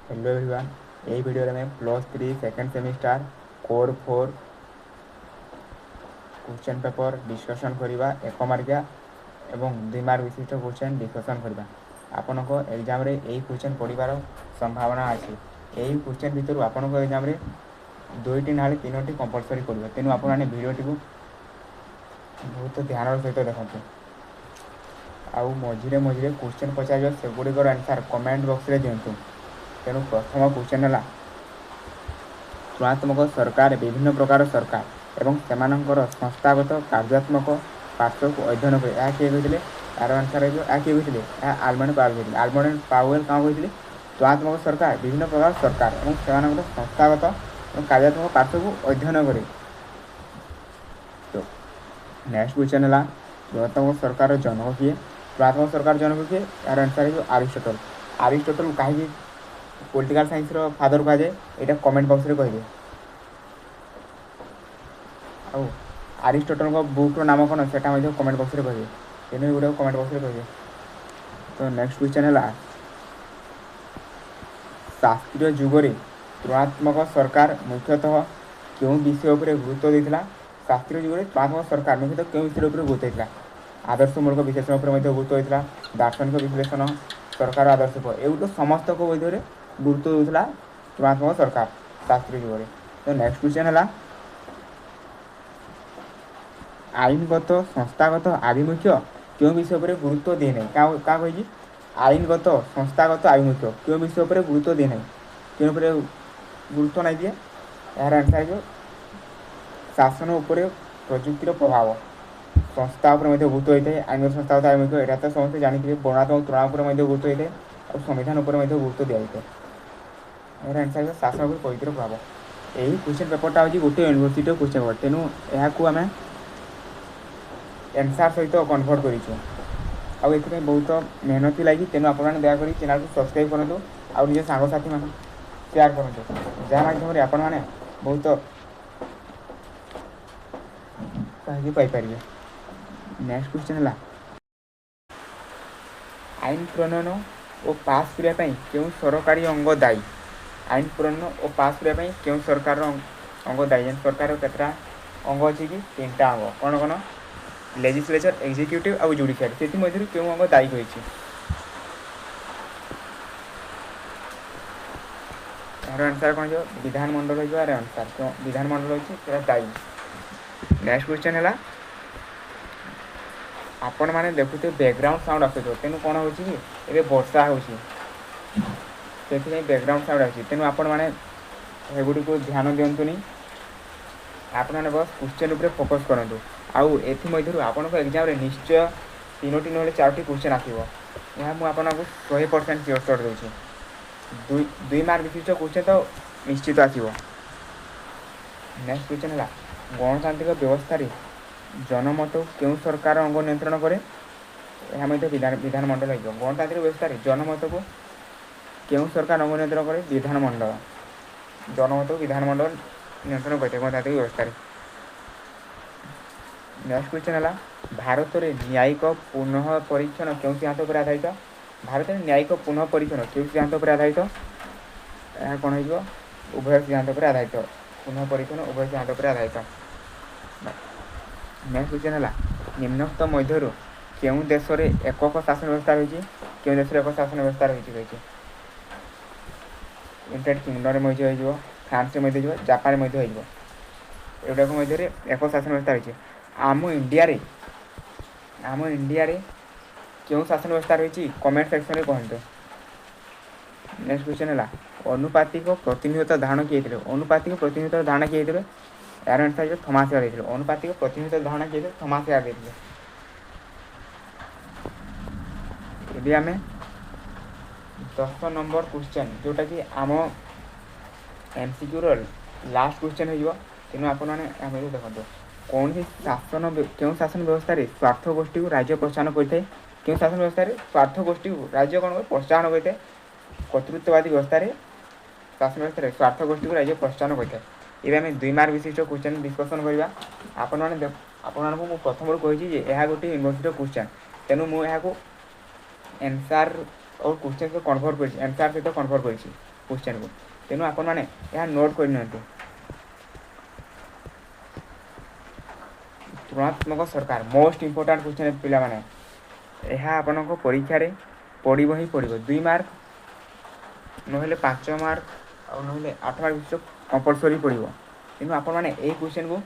Hello everyone यही video में +3 second semester core 4 question paper discussion करवा 1 मार्किया एवं 2 मार्क विशिष्ट क्वेश्चन डिस्कसन करवा आपण एग्जाम रे यही क्वेश्चन पढ़ार संभावना अच्छी। यही क्वेश्चन भितर आपण एग्जाम रे 2टी ना 3टी कंपलसरी पड़ो। तेणु आपने भिडियोटी को बहुत ध्यान सहित देखते आउ मझे मझे क्वेश्चन पचार से गुड़िकर आंसर कमेंट बॉक्स रे दिंतु। तेणु प्रथम क्वेश्चन है तुलनात्मक सरकार विभिन्न प्रकार सरकार एवं सेमानंकर संस्थागत कार्यात्मक पार्श्व को अध्ययन करे यह किए कहते यार आंसर है किए कहते आलमंड पावेल आलमंड पावेल क्या कहते तुलनात्मक सरकार विभिन्न प्रकार सरकार और सेमानंकर संस्थागत और कार्यात्मक पार्श्व को अध्ययन करे। तो नेक्स्ट क्वेश्चन है तुलनात्मक सरकार जनक किए तुलनात्मक सरकार जनक किए यार आंसर है अरिस्टोटल। अरिस्टोटल कहीं पॉलिटिकल साइंस रो फादर कह जाए यहाँ कमेंट बॉक्स रे कहिए। आउ अरिस्टोटल को बुक रो नाम कौन से कमेंट बॉक्स रे कहिए। तेणु गुड़ा कमेंट बॉक्स रे कहिए। तो नेक्स्ट क्वेश्चन है शास्त्रीय जुगरे तुलनात्मक सरकार मुख्यतः क्यों विषय उपर गुरुत्व देता। शास्त्रीय जुगरे तुलनात्मक सरकार मुख्यतः क्यों विषय उपर गुरुत्व देता। आदर्शमूलक विश्लेषण उपर गुरुत्व देता दार्शनिक विश्लेषण सरकार आदर्श एगुट समस्त को मध्य गुरुत्व देता तुलनात्मक सरकार शास्त्रीय जुगरे। तो नेक्स्ट क्वेश्चन है आईनगत संस्थागत आभिमुख्य क्यों विषय पर गुरुत्व दिए ना क्या कही आईनगत संस्थागत आभिमुख्य क्यों विषय पर गुरुत्व दिए ना क्यों पर गुरुत्व नहीं दिए यार आंसर है शासन उपर प्रजुक्तिर प्रभाव संस्था गुरुत्व होता है। आईनगत संस्थागत आभिमुख्य यहाँ तो समस्त जानी वर्णात्मक तुलना उपर गुरुत्व होता है और संविधान उपर गुरुत्व दिया है। यार आंसर है शासन उपर प्रजुक्तिर प्रभाव। यही क्वेश्चन पेपरटा हूँ गोटे यूनिवर्सिटी क्वेश्चन पेपर। तेणु यहाँ आम एनसार सहित कन्भर्ट कर बहुत मेहनती लगी। तेणु आपने दयाकोरी चैनल को सब्सक्राइब करूँ और निज सांगसाथी मान शेयर करूँ जहाँ मध्यम आपण मैंने बहुत साहय पाइपर। नेक्स्ट क्वेश्चन है आईन प्रणयन और पास करने क्यों सरकारी अंग दायी। आईन प्रणयन और पास करने क्यों सरकार अंग दायी। सरकार केतटा अंग अच्छी कि 3टा अंग कौन कौन लेजिस्लेचर एग्जीक्यूटिव और जुडिशियरी से मध्य क्यों अंग दायी होती। यार आंसर कौन जो विधानमंडल हो यार आंसर क्यों विधानमंडल होती दायी। नेक्स्ट क्वेश्चन है आपण मैंने देखुते बैकग्राउंड साउंड आसो तेणु कौन हो वर्षा हो बैकग्राउंड साउंड आस तेणु आपण मैंने गुड़ी को ध्यान दिंतुनि आपने बस क्वेश्चन उपर फोकस करूँ। आउ एथमध्य आपण एग्जाम निश्चय 3टी ना 4टी क्वेश्चन आसो यहाँ मुझे 100% सियोर कर दूसरी 2 मार्क विशिष्ट क्वेश्चन तो निश्चित आसो। नेक्स्ट क्वेश्चन है गणतांत्रिक व्यवस्था जनमत क्यों सरकार अंग नियंत्रण करे यह विधानमंडल हो। गणतांत्रिक व्यवस्था जनमत को क्यों सरकार अंग नियंत्रण करे विधानमंडल जनमत को विधानमंडल नियंत्रण करते गणतांत्रिक व्यवस्था। नेक्स्ट क्वेश्चन है भारत में न्यायिक पुनः परीक्षण क्यों सिद्धांत पर आधारित। भारत में न्यायिक पुनः परीक्षण क्यों सिद्धांत पर आधारित यह कौन हो उभय सिद्धांत पर आधारित पुनः परीक्षण उभय सिद्धांत पर आधारित। नेक्स्ट क्वेश्चन है निम्नोक्त मध्य क्यों देश में एकक शासन व्यवस्था रही क्यों देश एक शासन व्यवस्था रही यूनाइटेड किंगडम हो फ्रांस में जापान में एगुड़ाक मध्य एक शासन व्यवस्था रही। आम इंडिया रे क्यों शासन व्यवस्था रही कमेंट सेक्शन में कहते। नेक्स्ट क्वेश्चन है अनुपातिक प्रतिनिधित्व धारणा किए थे अनुपातिक प्रतिनिधित्व धारणा किए थे यार आंसर है थॉमस एयर देते अनुपातिक प्रतिनिधित्व धारणा किए थे थॉमस एयर देते। ये आम 10 नंबर क्वेश्चन जोटा कि आम एमसीक्यू लास्ट क्वेश्चन हो तेणु आपने देखो कौन सी शासन क्यों शासन व्यवस्था स्वार्थ गोष्ठी को राज्य प्रोत्साहन करते क्यों शासन व्यवस्था स्वार्थ गोष्ठी को राज्य कौन प्रोत्साहन करते कर्तृत्ववादी व्यवस्था शासन व्यवस्था स्वार्थ गोष्ठी को राज्य प्रोत्साहन करते। ये आम 2 मार्क विशिष्ट क्वेश्चन डिस्कसन करवा आपको प्रथम कही यह गोटे यूनिवर्सिटी क्वेश्चन तेणु मुझे आंसर और क्वेश्चन से कन्वर्ट कर आंसर सहित कन्वर्ट कर क्वेश्चन को तेणु आपण मैंने यह नोट कर तुलनात्मक सरकार मोस्ट इंपोर्टाट क्वेश्चन पिला माने यह आपण परीक्षा रे पड़ो ही पड़ो 2 मार्क ना 5 मार्क और ना 8 मार्क विषय कंपलसरी पड़ो तेणु आपण मैंने यही क्वेश्चन को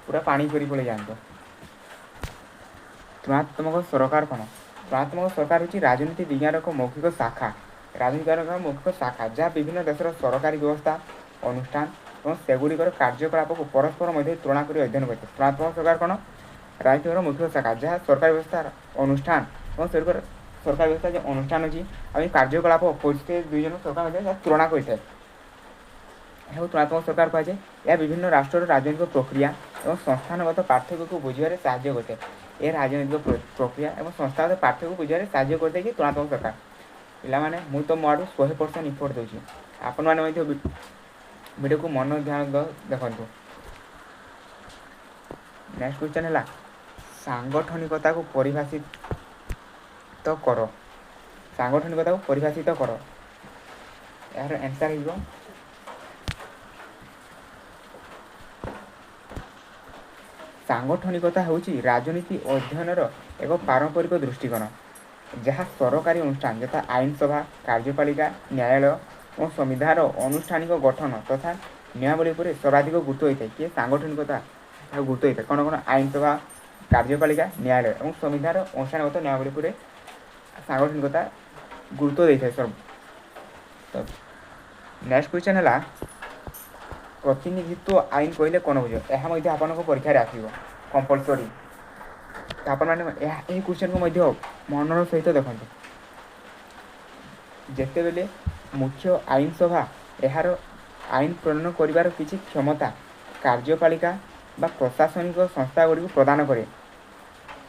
पूरा पानी करी पड़े जाते तुलनात्मक सरकार कौन तुलनात्मक सरकार हूँ राजनीति विज्ञान एक मौखिक शाखा राजनीति मौखिक शाखा जहाँ विभिन्न देशर सरकारी व्यवस्था अनुष्ठान और सेगुड़िकर कार्यकलाप को परस्पर मध्य तुलना कर अध्ययन करते तुलनात्मक सरकार कौन राजनीतिर मौखिक शाखा जहाँ सरकारी व्यवस्था अनुष्ठान और सरकारी व्यवस्था जो अनुष्ठान अच्छी आ कार्यकलाप से दुई जन सरकार मध्य तुलना करते तुलनात्मक सरकार कहुए यह विभिन्न राष्ट्र राजनीतिक प्रक्रिया और संस्थानगत पार्थक्य को बुझे साहाय्य करते यह राजनीतिक प्रक्रिया और संस्थागत पार्थक्य को बुझे साहाय्य करते कि तुलनात्मक सरकार पाने मुझे तो मो आड़ 100% इफोर्ट दूसरी आपण मैंने वीडियो को मन ध्यान देखु नेक्स्ट क्वेश्चन है सांगठनिकता को परिभाषित कर सांगठनिकता को परिभाषित कर यार आंसर हो सांगठनिकता हूँ राजनीति अध्ययन एक पारंपरिक दृष्टिकोण जहाँ सरकारी अनुष्ठान यथा आईन सभा कार्यपालिका न्यायालय और संविधान अनुष्ठानिक गठन तथा नियमावली पर सर्वाधिक गुरुत्व होता है कि सांगठनिकता गुरुत्व होता है कौन कौन आईन सभा कार्यपालिका न्यायालय और संविधान अनुष्ठानगत नियमावली पर सांगठनिकता गुरुत्व देता है सर्व तो नेक्स्ट क्वेश्चन है प्रतिनिधित्व आईन कहले कौन बुझ यह आपन परीक्षा आसो कंपलसरी आपण मैंने क्वेश्चन को मनर सहित देखते जिते बेले मुख्य आईन सभा यार आईन प्रणयन कर किसी क्षमता कार्यपालिका बा प्रशासनिक संस्था गुड़ी प्रदान करे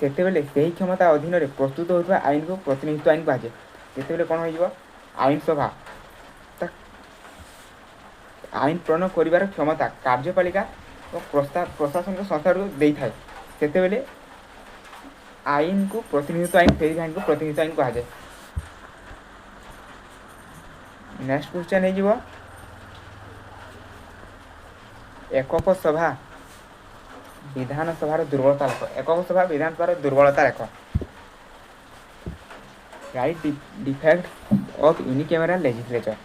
सेते बेले सही क्षमता अधीन प्रस्तुत होता आईन को प्रतिनिधित्व आईन कहुए जिते बेले कौन हो आईन सभा आईन प्रणयन कर क्षमता कार्यपालिका और प्रशासनिक संस्था दे था सेते बेले आईन को प्रतिनिधित्व आईन से आईन को प्रतिनिधित्व आईन कहुए नेक्स्ट क्वेश्चन है एकक सभा विधानसभा दुर्बलता लेख एकक सभा विधानसभा दुर्बलता लेख right defect of unicameral legislature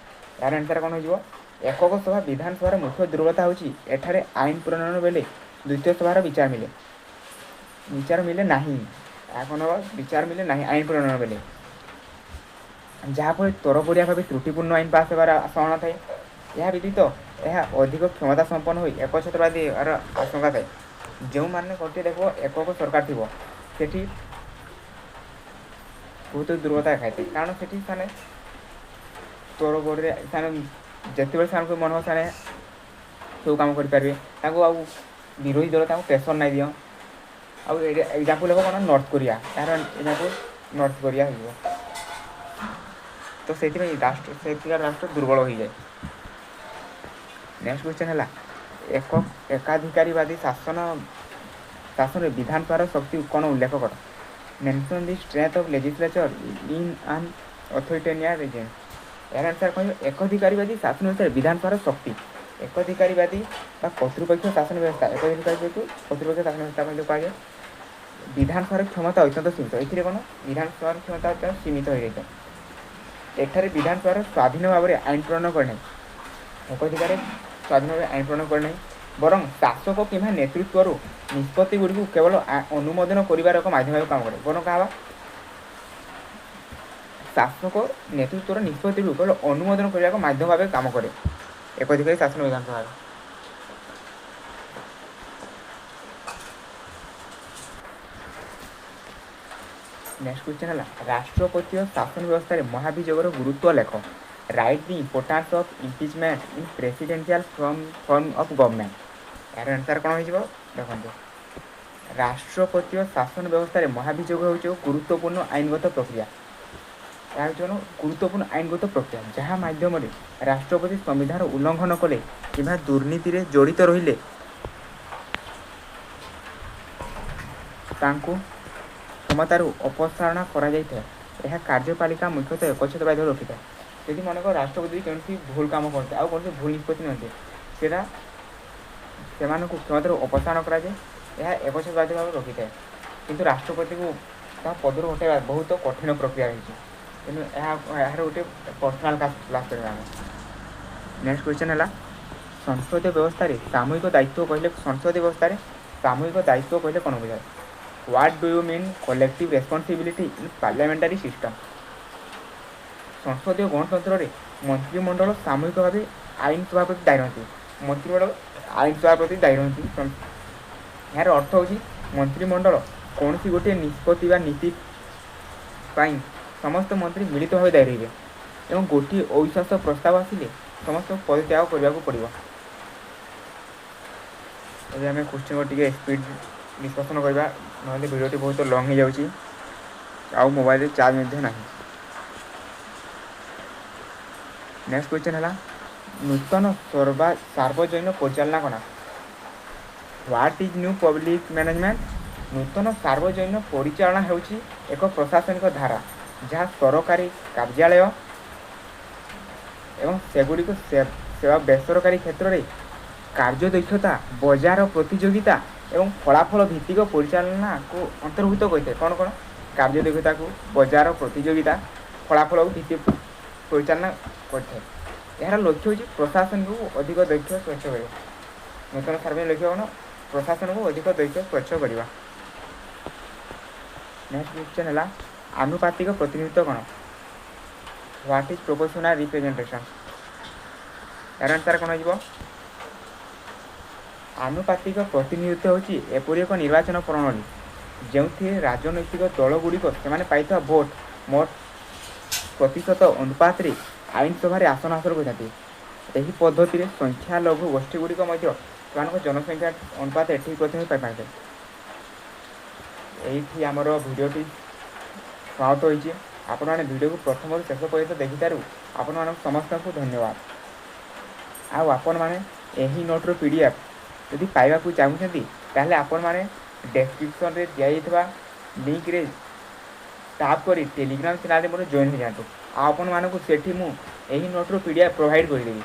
यार आंसर कौन हो एकक सभा विधानसभा मुख्य दुर्बलता होची एठारे आईन प्रणयन बेले द्वितीय सभार विचार मिले नहीं कौन विचार मिले नहीं आईन प्रणयन बेले जहाँफल तरबड़िया भाव त्रुटिपूर्ण आईन पास होबार आशंका थाए यह व्यतीत यह अधिक क्षमता संपन्न हो एकछत्रवादी आशंका थाए जो मैंने गोटे देख एकक सरकार थी से बहुत दुर्बलता देखाई कारण से तरबड़े जिते बड़े मन हो से सब कम करेंगे विरोधी दल प्रेसर नहीं दियो आउ एग्जाम्पल हम कौन नॉर्थ कोरिया यार एग्जाम्पल नॉर्थ कोरिया हो तो से राष्ट्र दुर्बल हो जाए नेक्स्ट क्वेश्चन है एकाधिकारवादी शासन विधानसभा शक्ति कौन उल्लेख कर mention the strength of legislature in an authoritarian region यार आंसर कह एकाधिकारवादी शासन व्यवस्था विधानसभा शक्ति एकाधिकारवादी कर्तृपक्ष शासन व्यवस्था एकाधिकारी कर्तृपक्ष शासन व्यवस्था कहुए विधानसभा क्षमता अत्यंत सीमित ये कौन विधानसभा क्षमता अत्यंत सीमित हो जाए एठारे विधानसभा स्वाधीन भाव में आईन प्रणयन करना एकाधिकार स्वाधीन भाव आईन प्रणयन करना बरं शासक कि नेतृत्व निष्पत्ति गुड़ी केवल अनुमोदन कर माध्यम काम करे बरं क्या शासक नेतृत्व निष्पत्ति केवल अनुमोदन करने माध्यम भाव काम करे एकाधिकारी शासन विधानसभा नेक्स्ट क्वेश्चन है राष्ट्रपति शासन व्यवस्था महाभियोगर गुरुत्व लेख right the importance of impeachment in presidential form of government यार आंसर कौन हो देखो राष्ट्रपति शासन व्यवस्था महाभियोग हो गुरुत्वपूर्ण आईनगत प्रक्रिया यार गुरुत्वपूर्ण आईनगत प्रक्रिया जहाँ माध्यम राष्ट्रपति संविधान उल्लंघन कले कि दुर्नीति रे जड़ित रहिले क्षमतार अपसारण करा कार्यपालिका मुख्यतः एकछत्रवादी रखी था ଯଦି ମନେକର ରାଷ୍ଟ୍ରପତି କୌଣସି ଭୁଲ କାମ କରନ୍ତି ଆଉ କୌଣସି ଭୁଲ ନିଷ୍ପତ୍ତି ନିଅନ୍ତି ସେଇଟା ସେମାନଙ୍କୁ କ୍ଷମତାରୁ ଅପସାରଣ କରାଯାଏ। ଏହା ଏକଚ୍ଛତ୍ରବାଦୀ ଭାବରେ ରଖିଥାଏ। କିନ୍ତୁ ରାଷ୍ଟ୍ରପତିକୁ ତା ପଦରୁ ହଟାଇବା ବହୁତ କଠିନ ପ୍ରକ୍ରିୟା ରହିଛି। ତେଣୁ ଏହାର ଗୋଟେ ପର୍ସନାଲ କ୍ଲାସ୍ କରିବା ଆମେ। ନେକ୍ସଟ କ୍ୱେଶ୍ଚନ୍ ହେଲା ସଂସଦୀୟ ବ୍ୟବସ୍ଥାରେ ସାମୂହିକ ଦାୟିତ୍ୱ କହିଲେ କ'ଣ ବୁଝାଏ? What do you mean collective responsibility in parliamentary system? ସଂସଦୀୟ ଗଣତନ୍ତ୍ରରେ ମନ୍ତ୍ରିମଣ୍ଡଳ ସାମୂହିକ ଭାବେ ଆଇନ ସଭା ପ୍ରତି ଦାୟୀ ରହନ୍ତି। ଏହାର ଅର୍ଥ ହେଉଛି ମନ୍ତ୍ରିମଣ୍ଡଳ କୌଣସି ଗୋଟିଏ ନିଷ୍ପତ୍ତି ବା ନୀତି ପାଇଁ ସମସ୍ତ ମନ୍ତ୍ରୀ ମିଳିତ ଭାବେ ଦାୟୀ ରହିବେ ଏବଂ ଗୋଟିଏ ଅବିଶ୍ୱାସ ପ୍ରସ୍ତାବ ଆସିଲେ ସମସ୍ତଙ୍କୁ ପଦତ୍ୟାଗ କରିବାକୁ ପଡ଼ିବ। ଏବେ ଆମେ କ୍ୱେଶ୍ଚନ୍କୁ ଟିକେ ସ୍ପିଡ୍ ଡିସ୍କସନ୍ କରିବା, ନହେଲେ ଭିଡ଼ିଓଟି ବହୁତ ଲଙ୍ଗ୍ ହେଇଯାଉଛି ଆଉ ମୋବାଇଲରେ ଚାର୍ଜ ମଧ୍ୟ ନାହିଁ। ନେକ୍ସଟ କ୍ୱେଶ୍ଚନ୍ ହେଲା ନୂତନ ସାର୍ବଜନୀନ ପରିଚାଳନା କ'ଣ? What is new public management? ନୂତନ ସାର୍ବଜନୀନ ପରିଚାଳନା ହେଉଛି ଏକ ପ୍ରଶାସନିକ ଧାରା ଯାହା ସରକାରୀ କାର୍ଯ୍ୟାଳୟ ଏବଂ ସେଗୁଡ଼ିକୁ ସେବା ବେସରକାରୀ କ୍ଷେତ୍ରରେ କାର୍ଯ୍ୟଦକ୍ଷତା, ବଜାର ପ୍ରତିଯୋଗିତା ଏବଂ ଫଳାଫଳ ଭିତ୍ତିକ ପରିଚାଳନାକୁ ଅନ୍ତର୍ଭୁକ୍ତ କରିଥାଏ। କ'ଣ କ'ଣ? କାର୍ଯ୍ୟଦକ୍ଷତାକୁ, ବଜାର ପ୍ରତିଯୋଗିତା, ଫଳାଫଳକୁ ଭିତ୍ତିକ ପରିଚାଳନା କରିଥାଏ। ଏହାର ଲକ୍ଷ୍ୟ ହେଉଛି ପ୍ରଶାସନକୁ ଅଧିକ ଦକ୍ଷ ସ୍ୱଚ୍ଛ କରିବା। ନୂତନ ସାର୍ବଜନୀନ ଲକ୍ଷ୍ୟ କ'ଣ? ପ୍ରଶାସନକୁ ଅଧିକ ଦକ୍ଷ ସ୍ୱଚ୍ଛ କରିବା। ନେକ୍ସଟ କ୍ୱେଶ୍ଚନ୍ ହେଲା ଆନୁପାତିକ ପ୍ରତିନିଧିତ୍ୱ କ'ଣ? What is proportional representation? ଏହାର ଆନ୍ସର୍ କ'ଣ ହେଇଯିବ? ଆନୁପାତିକ ପ୍ରତିନିଧିତ୍ୱ ହେଉଛି ଏପରି ଏକ ନିର୍ବାଚନ ପ୍ରଣାଳୀ ଯେଉଁଥିରେ ରାଜନୈତିକ ଦଳଗୁଡ଼ିକ ସେମାନେ ପାଇଥିବା ଭୋଟ ମୋଟ ପ୍ରତିଶତ ଅନୁପାତରେ ଆଇନ ସଭାରେ ଆସନ ହାସଲ କରିଥାନ୍ତି। ଏହି ପଦ୍ଧତିରେ ସଂଖ୍ୟାଲଘୁ ଗୋଷ୍ଠୀଗୁଡ଼ିକ ମଧ୍ୟ ସେମାନଙ୍କ ଜନସଂଖ୍ୟା ଅନୁପାତ ଏଠି ପ୍ରଥମେ ପାଇପାରିବେ। ଏଇଠି ଆମର ଭିଡ଼ିଓଟି ସମାପ୍ତ ହୋଇଛି। ଆପଣମାନେ ଭିଡ଼ିଓକୁ ପ୍ରଥମରୁ ଶେଷ ପର୍ଯ୍ୟନ୍ତ ଦେଖିଥିବାରୁ ଆପଣମାନଙ୍କୁ ସମସ୍ତଙ୍କୁ ଧନ୍ୟବାଦ। ଆଉ ଆପଣମାନେ ଏହି ନୋଟ୍ର PDF ଯଦି ପାଇବାକୁ ଚାହୁଁଛନ୍ତି ତାହେଲେ ଆପଣମାନେ ଡେସ୍କ୍ରିପ୍ସନ୍ରେ ଦିଆଯାଇଥିବା ଲିଙ୍କରେ ଟାପ୍ କରି ଟେଲିଗ୍ରାମ ଚ୍ୟାନେଲରେ ମୋର ଜଏନ୍ ହୋଇଯାଆନ୍ତୁ। ଆଉ ଆପଣମାନଙ୍କୁ ସେଠି ମୁଁ ଏହି ନୋଟ୍ର PDF ପ୍ରୋଭାଇଡ଼ କରିଦେବି।